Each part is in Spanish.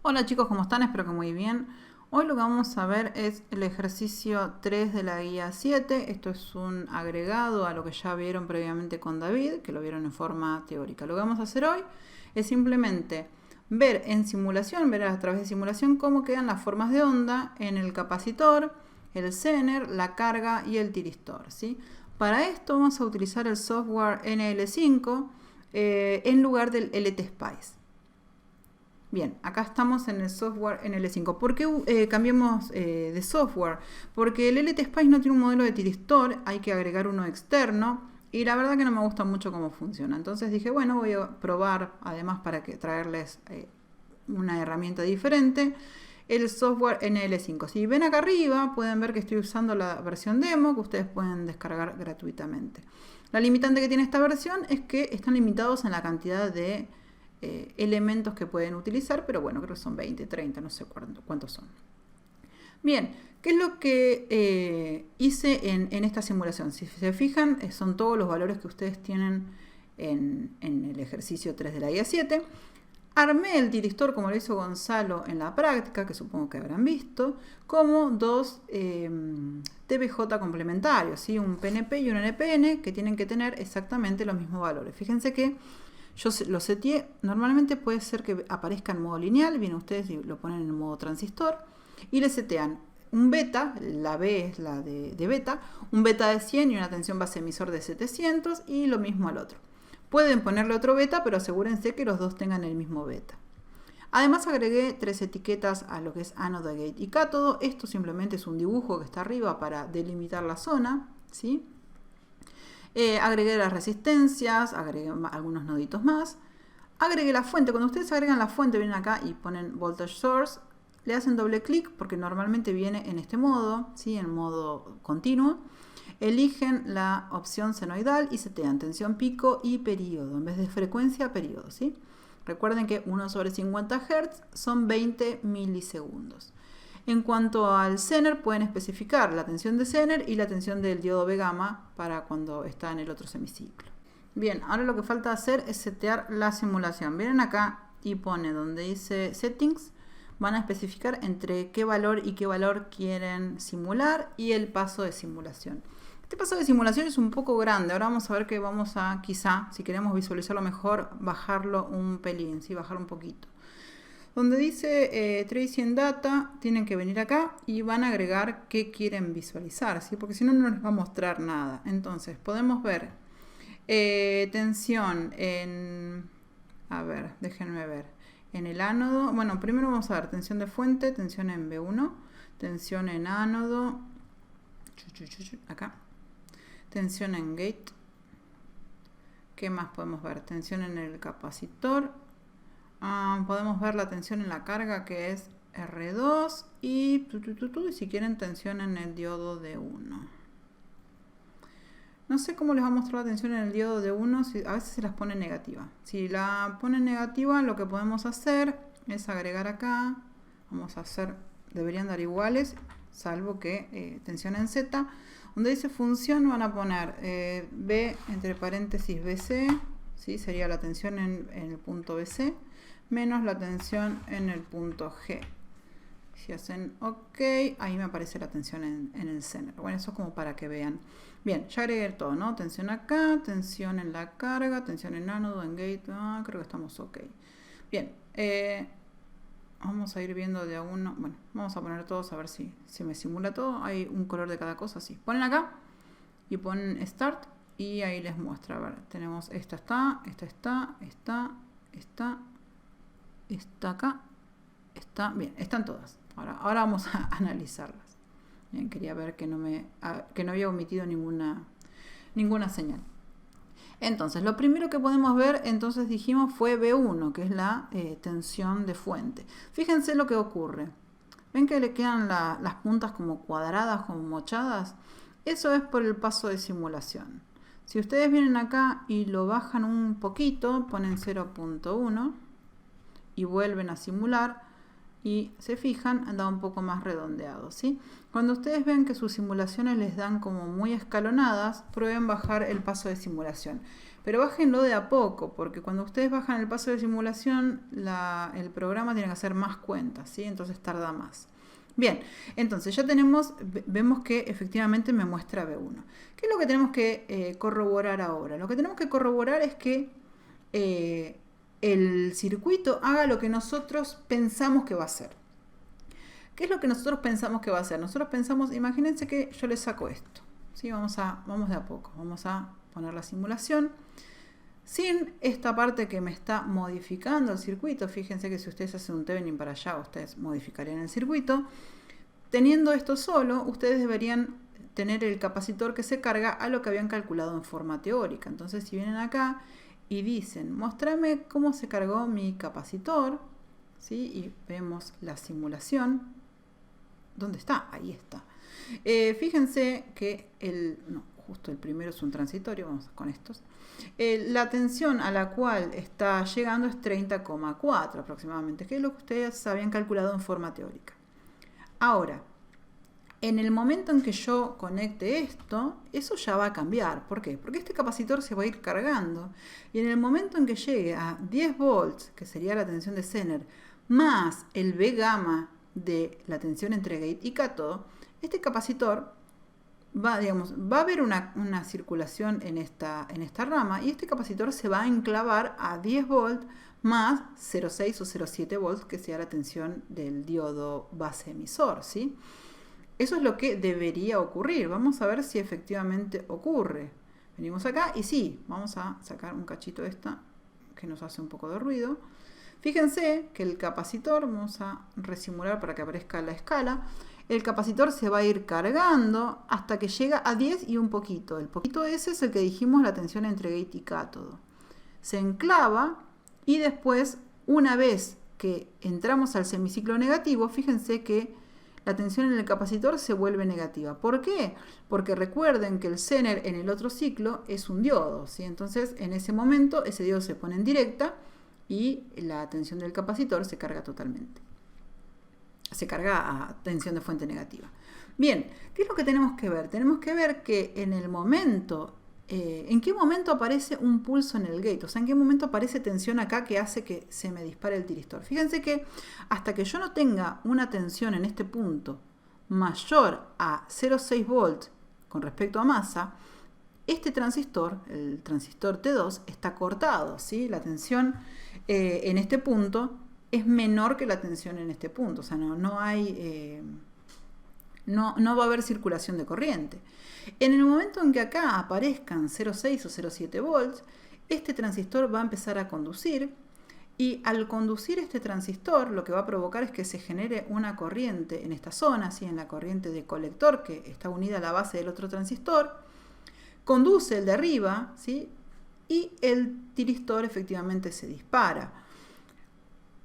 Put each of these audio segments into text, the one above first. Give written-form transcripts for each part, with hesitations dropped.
Hola chicos, ¿cómo están? Espero que muy bien. Hoy lo que vamos a ver es el ejercicio 3 de la guía 7. Esto es un agregado a lo que ya vieron previamente con David, que lo vieron en forma teórica. Lo que vamos a hacer hoy es simplemente ver en simulación, ver a través de simulación cómo quedan las formas de onda en el capacitor, el zener, la carga y el tiristor, ¿sí? Para esto vamos a utilizar el software NL5 en lugar del LTSpice. Bien, acá estamos en el software NL5. ¿Por qué cambiamos de software? Porque el LTSpice no tiene un modelo de tiristor, hay que agregar uno externo y la verdad que no me gusta mucho cómo funciona. Entonces dije, bueno, voy a probar, además para traerles una herramienta diferente, el software NL5. Si ven acá arriba, pueden ver que estoy usando la versión demo que ustedes pueden descargar gratuitamente. La limitante que tiene esta versión es que están limitados en la cantidad de elementos que pueden utilizar, pero bueno, creo que son 20, 30, no sé cuántos son. Bien, ¿qué es lo que hice en esta simulación? Si se fijan, son todos los valores que ustedes tienen en el ejercicio 3 de la guía 7. Armé el tiristor como lo hizo Gonzalo en la práctica, que supongo que habrán visto, como dos TBJ complementarios, ¿sí? Un PNP y un NPN, que tienen que tener exactamente los mismos valores. Fíjense que yo lo seteé, normalmente puede ser que aparezca en modo lineal, vienen ustedes y lo ponen en modo transistor, y le setean un beta, la B es la de beta, un beta de 100 y una tensión base emisor de 700, y lo mismo al otro. Pueden ponerle otro beta, pero asegúrense que los dos tengan el mismo beta. Además agregué 3 etiquetas a lo que es ánodo, gate y cátodo. Esto simplemente es un dibujo que está arriba para delimitar la zona, ¿sí? Agregué las resistencias, agregué algunos noditos más. Agregué la fuente. Cuando ustedes agregan la fuente, vienen acá y ponen voltage source, le hacen doble clic porque normalmente viene en este modo, ¿sí? En modo continuo. Eligen la opción senoidal y setean tensión pico y periodo, en vez de frecuencia, periodo, ¿sí? Recuerden que 1/50 Hz son 20 milisegundos. En cuanto al zener, pueden especificar la tensión de zener y la tensión del diodo B gamma para cuando está en el otro semiciclo. Bien, ahora lo que falta hacer es setear la simulación. Vienen acá y pone donde dice settings, van a especificar entre qué valor y qué valor quieren simular y el paso de simulación. Este paso de simulación es un poco grande. Ahora vamos a ver que vamos a, quizá, si queremos visualizarlo mejor, bajarlo un pelín, ¿sí? Bajar un poquito. Donde dice Tracing Data, tienen que venir acá y van a agregar qué quieren visualizar, ¿sí? Porque si no, no les va a mostrar nada. Entonces, podemos ver tensión en... A ver, déjenme ver. En el ánodo, bueno, primero vamos a ver tensión de fuente, tensión en B1, tensión en ánodo, acá, tensión en gate. ¿Qué más podemos ver? Tensión en el capacitor. Podemos ver la tensión en la carga, que es R2, y si quieren tensión en el diodo D1. No sé cómo les va a mostrar la tensión en el diodo D1, a veces se las pone negativa. Si la ponen negativa, lo que podemos hacer es agregar acá, vamos a hacer, deberían dar iguales, salvo que tensión en Z, donde dice función van a poner B entre paréntesis BC, ¿sí? Sería la tensión en el punto BC, menos la tensión en el punto G. Si hacen OK, ahí me aparece la tensión en el zener. Bueno, eso es como para que vean. Bien, ya agregué todo, ¿no? Tensión acá, tensión en la carga, tensión en ánodo, en gate. Creo que estamos OK. Bien, vamos a ir viendo de a uno. Bueno, vamos a poner todos a ver si me simula todo. Hay un color de cada cosa, sí. Ponen acá y ponen Start y ahí les muestra. A ver, tenemos esta está acá, está, bien, están todas. Ahora vamos a analizarlas. Bien, quería ver que no había omitido ninguna señal. Entonces, lo primero que podemos ver, entonces dijimos, fue B1, que es la tensión de fuente. Fíjense lo que ocurre. ¿Ven que le quedan las puntas como cuadradas, como mochadas? Eso es por el paso de simulación. Si ustedes vienen acá y lo bajan un poquito, ponen 0.1 y vuelven a simular, y se fijan, da un poco más redondeado, ¿sí? Cuando ustedes ven que sus simulaciones les dan como muy escalonadas, prueben bajar el paso de simulación. pero bájenlo de a poco, porque cuando ustedes bajan el paso de simulación, el programa tiene que hacer más cuentas, ¿sí? Entonces tarda más. Bien, entonces ya vemos que efectivamente me muestra B1. ¿Qué es lo que tenemos que corroborar ahora? Lo que tenemos que corroborar es que el circuito haga lo que nosotros pensamos que va a hacer. ¿Qué es lo que nosotros pensamos que va a hacer? Nosotros pensamos, imagínense que yo le saco esto, ¿sí? Vamos de a poco, vamos a poner la simulación. Sin esta parte que me está modificando el circuito, fíjense que si ustedes hacen un Thevenin para allá, ustedes modificarían el circuito. Teniendo esto solo, ustedes deberían tener el capacitor que se carga a lo que habían calculado en forma teórica. Entonces, si vienen acá y dicen, mostrame cómo se cargó mi capacitor, ¿sí? Y vemos la simulación. ¿Dónde está? Ahí está. Fíjense que justo el primero es un transitorio, vamos con estos. La tensión a la cual está llegando es 30,4 aproximadamente, que es lo que ustedes habían calculado en forma teórica. Ahora, en el momento en que yo conecte esto, eso ya va a cambiar. ¿Por qué? Porque este capacitor se va a ir cargando y en el momento en que llegue a 10 volts, que sería la tensión de Zener, más el V gamma de la tensión entre gate y cátodo, este capacitor va a haber una circulación en esta rama y este capacitor se va a enclavar a 10 volts más 0,6 o 0,7 volts, que sea la tensión del diodo base emisor, ¿sí? Eso es lo que debería ocurrir. Vamos a ver si efectivamente ocurre. Venimos acá y sí, vamos a sacar un cachito de esta que nos hace un poco de ruido. Fíjense que el capacitor, vamos a resimular para que aparezca la escala, el capacitor se va a ir cargando hasta que llega a 10 y un poquito. El poquito ese es el que dijimos la tensión entre gate y cátodo. Se enclava y después, una vez que entramos al semiciclo negativo, fíjense que la tensión en el capacitor se vuelve negativa. ¿Por qué? Porque recuerden que el Zener en el otro ciclo es un diodo, ¿sí? Entonces, en ese momento, ese diodo se pone en directa y la tensión del capacitor se carga totalmente. Se carga a tensión de fuente negativa. Bien, ¿qué es lo que tenemos que ver? Tenemos que ver que en el momento, ¿en qué momento aparece un pulso en el gate? O sea, ¿en qué momento aparece tensión acá que hace que se me dispare el tiristor? Fíjense que hasta que yo no tenga una tensión en este punto mayor a 0,6 volts con respecto a masa, este transistor, el transistor T2, está cortado, ¿sí? La tensión en este punto es menor que la tensión en este punto, o sea, no va a haber circulación de corriente. En el momento en que acá aparezcan 0,6 o 0,7 volts, este transistor va a empezar a conducir y al conducir este transistor lo que va a provocar es que se genere una corriente en esta zona, ¿sí? En la corriente de colector que está unida a la base del otro transistor, conduce el de arriba, ¿sí? Y el tiristor efectivamente se dispara.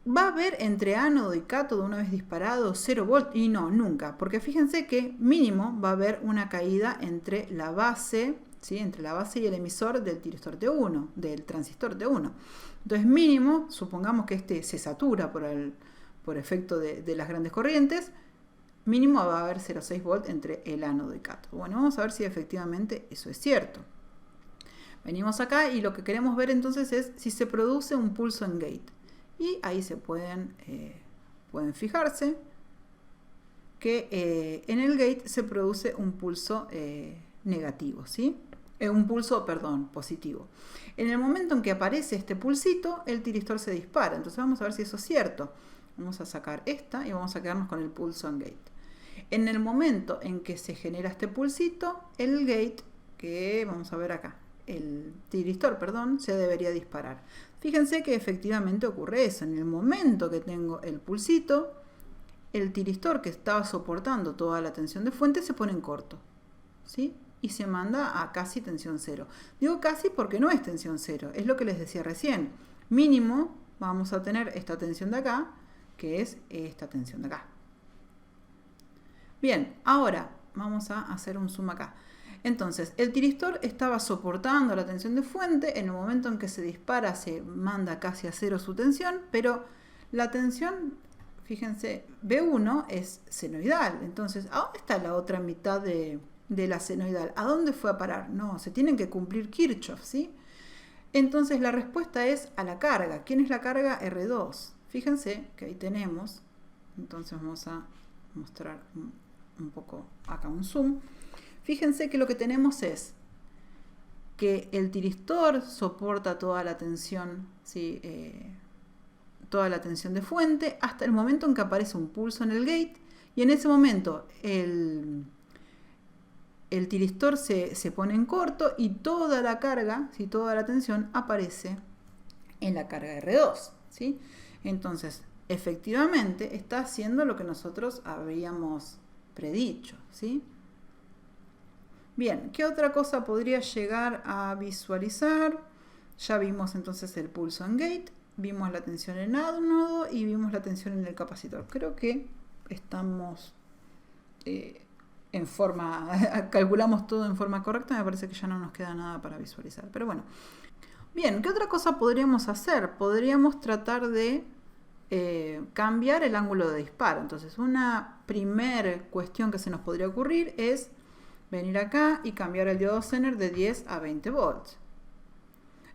¿Va a haber entre ánodo y cátodo una vez disparado 0 volt? Y no, nunca, porque fíjense que mínimo va a haber una caída entre la base, ¿sí? Entre la base y el emisor del tiristor T1, del transistor T1. Entonces mínimo, supongamos que este se satura por efecto de las grandes corrientes, mínimo va a haber 0,6 volt entre el ánodo y cátodo. Bueno, vamos a ver si efectivamente eso es cierto. Venimos acá y lo que queremos ver entonces es si se produce un pulso en gate. Y ahí se pueden fijarse que en el gate se produce un pulso negativo, ¿sí? Un pulso, perdón, positivo. En el momento en que aparece este pulsito, el tiristor se dispara. Entonces vamos a ver si eso es cierto. Vamos a sacar esta y vamos a quedarnos con el pulso en gate. En el momento en que se genera este pulsito, el gate, que vamos a ver acá, el tiristor, perdón, se debería disparar. Fíjense que efectivamente ocurre eso. En el momento que tengo el pulsito, el tiristor que estaba soportando toda la tensión de fuente se pone en corto, ¿sí? Y se manda a casi tensión cero. Digo casi porque no es tensión cero, es lo que les decía recién. Mínimo vamos a tener esta tensión de acá, que es esta tensión de acá. Bien, ahora vamos a hacer un zoom acá. Entonces, el tiristor estaba soportando la tensión de fuente, en el momento en que se dispara se manda casi a cero su tensión, pero la tensión, fíjense, B1 es senoidal. Entonces, ¿a dónde está la otra mitad de la senoidal? ¿A dónde fue a parar? No, se tienen que cumplir Kirchhoff, ¿sí? Entonces la respuesta es a la carga. ¿Quién es la carga? R2. Fíjense que ahí tenemos, entonces vamos a mostrar un poco acá un zoom. Fíjense que lo que tenemos es que el tiristor soporta toda la tensión, ¿sí? Toda la tensión de fuente hasta el momento en que aparece un pulso en el gate, y en ese momento el tiristor se pone en corto y toda la carga, ¿sí? Toda la tensión aparece en la carga R2, ¿sí? Entonces, efectivamente está haciendo lo que nosotros habíamos predicho, ¿sí? Bien, ¿qué otra cosa podría llegar a visualizar? Ya vimos entonces el pulso en gate, vimos la tensión en ánodo y vimos la tensión en el capacitor. Creo que estamos en forma, calculamos todo en forma correcta, me parece que ya no nos queda nada para visualizar. Pero bueno, bien, ¿qué otra cosa podríamos hacer? Podríamos tratar de cambiar el ángulo de disparo. Entonces, una primer cuestión que se nos podría ocurrir es venir acá y cambiar el diodo Zener de 10 a 20 volts.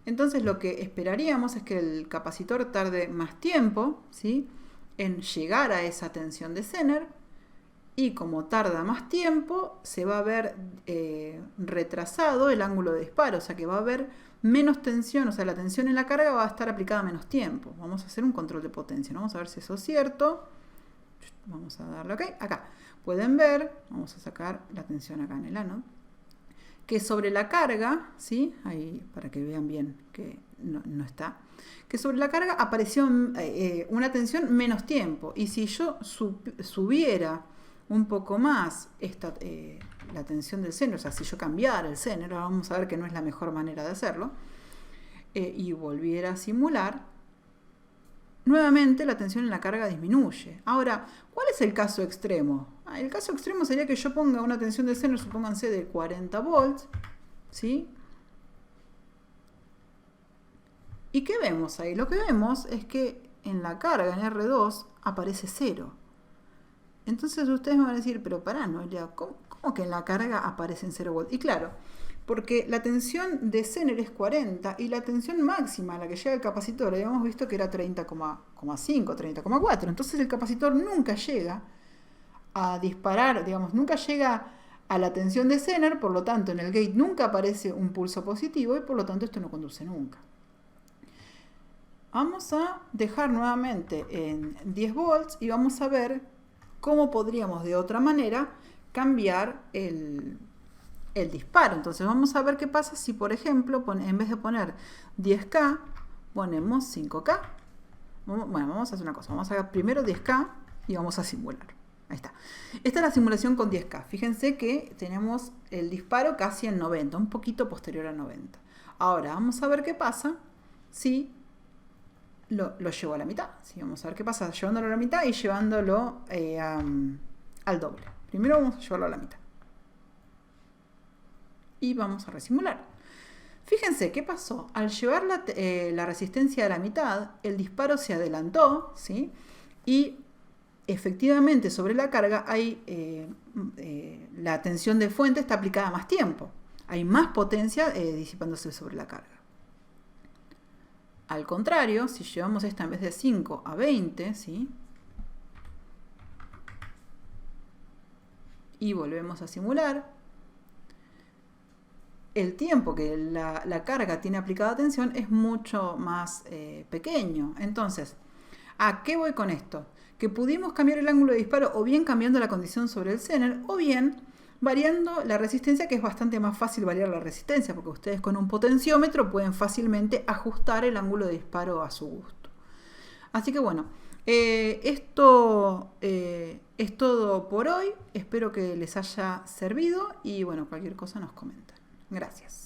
Entonces lo que esperaríamos es que el capacitor tarde más tiempo, ¿sí?, en llegar a esa tensión de Zener, y como tarda más tiempo se va a ver retrasado el ángulo de disparo, o sea que va a haber menos tensión, o sea la tensión en la carga va a estar aplicada menos tiempo. Vamos a hacer un control de potencia, ¿no? Vamos a ver si eso es cierto. Vamos a darle OK, acá. Pueden ver, vamos a sacar la tensión acá en el ánodo, que sobre la carga, ¿sí? Ahí para que vean bien que no está, que sobre la carga apareció una tensión menos tiempo, y si yo subiera un poco más la tensión del Zener, o sea, si yo cambiara el Zener, ahora vamos a ver que no es la mejor manera de hacerlo, y volviera a simular, nuevamente la tensión en la carga disminuye. Ahora, ¿cuál es el caso extremo? El caso extremo sería que yo ponga una tensión de Zener, supónganse, de 40 volts, ¿sí? ¿Y qué vemos ahí? Lo que vemos es que en la carga, en R2, aparece 0. Entonces ustedes me van a decir, pero pará, Noelia, ¿cómo que en la carga aparecen 0 volts? Y claro, porque la tensión de Zener es 40 y la tensión máxima a la que llega el capacitor habíamos visto que era 30,5, 30,4. Entonces el capacitor nunca llega a disparar, digamos, nunca llega a la tensión de Zener, por lo tanto en el gate nunca aparece un pulso positivo y por lo tanto esto no conduce nunca. Vamos a dejar nuevamente en 10 volts y vamos a ver cómo podríamos de otra manera cambiar el disparo. Entonces vamos a ver qué pasa si, por ejemplo, en vez de poner 10K, ponemos 5K. Bueno, vamos a hacer una cosa. Vamos a hacer primero 10K y vamos a simular. Ahí está. Esta es la simulación con 10K. Fíjense que tenemos el disparo casi en 90, un poquito posterior a 90. Ahora vamos a ver qué pasa si lo llevo a la mitad. ¿Sí? Vamos a ver qué pasa llevándolo a la mitad y llevándolo al doble. Primero vamos a llevarlo a la mitad. Y vamos a resimular. Fíjense qué pasó. Al llevar la resistencia a la mitad, el disparo se adelantó, ¿sí? Y efectivamente sobre la carga hay la tensión de fuente está aplicada más tiempo. Hay más potencia disipándose sobre la carga. Al contrario, si llevamos esta en vez de 5 a 20, ¿sí?, y volvemos a simular, el tiempo que la carga tiene aplicada tensión es mucho más pequeño. Entonces, ¿a qué voy con esto? Que pudimos cambiar el ángulo de disparo o bien cambiando la condición sobre el Zener o bien variando la resistencia, que es bastante más fácil variar la resistencia porque ustedes con un potenciómetro pueden fácilmente ajustar el ángulo de disparo a su gusto. Así que bueno, esto es todo por hoy. Espero que les haya servido y bueno, cualquier cosa nos comentan. Gracias.